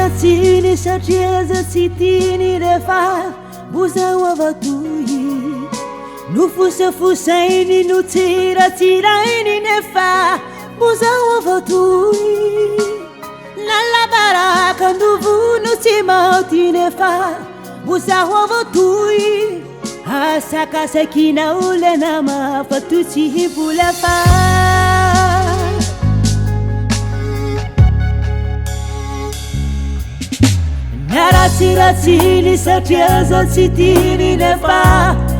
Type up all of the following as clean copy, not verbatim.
ratsiratsiny satria aza tsy tiany rehefa mbozaho avatoy nofosafosainy no tsiratsirainy nefa mbozaho avatoy nalabaraka ndovono tsy maty nefa mbozaho avatoy asakasakina olana mafatoy tsy himbola fa naratsiratsiny satria aza tsy tiany nefa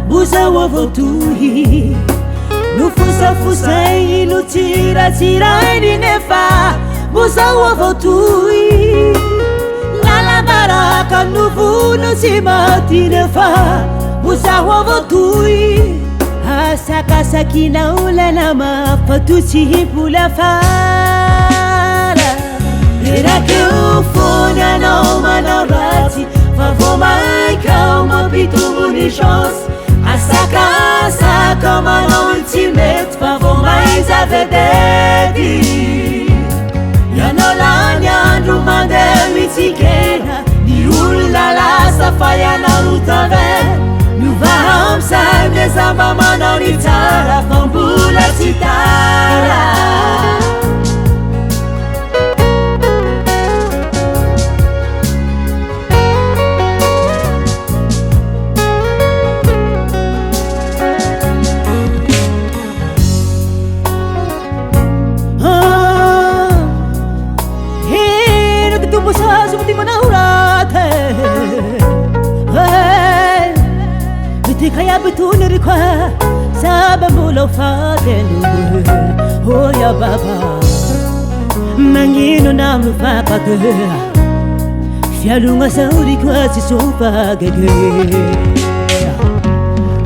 mbozaho avatoy nofosafosainy no tsiratsirainy nefa mbozaho avatoy nalabaraka novono tsy maty nefa mbozaho avatoy asakasakina olana mafatoy tsy himbola fara erakeo fony anao manao ratsy fa vo maikao mampitombony chance asakasaka manao tsy mety fa vo maiza vedety ianao lany andro mandeha mitsikena ny olona lasa fa ianao no tavela miovaha am'say mezamba manao ny tsara fa mbola tsy tara kaya betulur kwa saba mula fatelu oh ya baba mangino na mfapate fialunga sauri kwa sisofa gege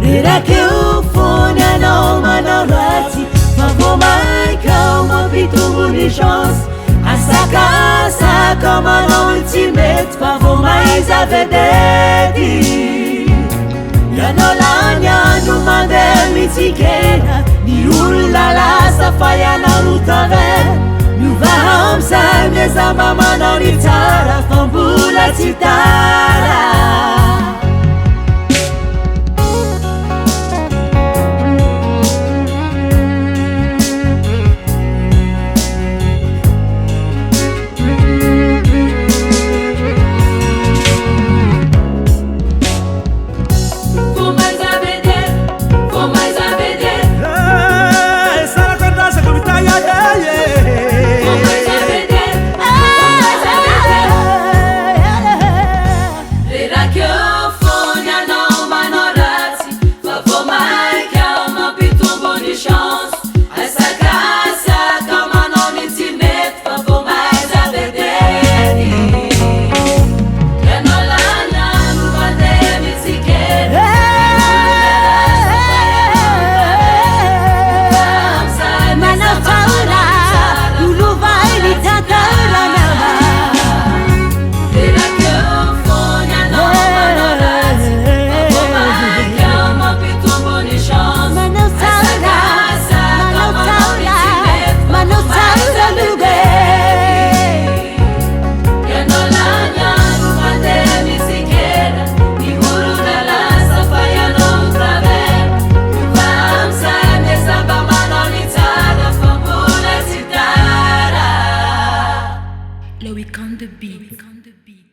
rirake ufonya no manorati favomai mapitunguni chance asaka mano ultimate favomai za vedeti yanolanya numande mitsikena ni olona lasa fa ianao no tavela miovaha am'say mezamba manao ny tsara fa mbola tsy tara Loic on the beat.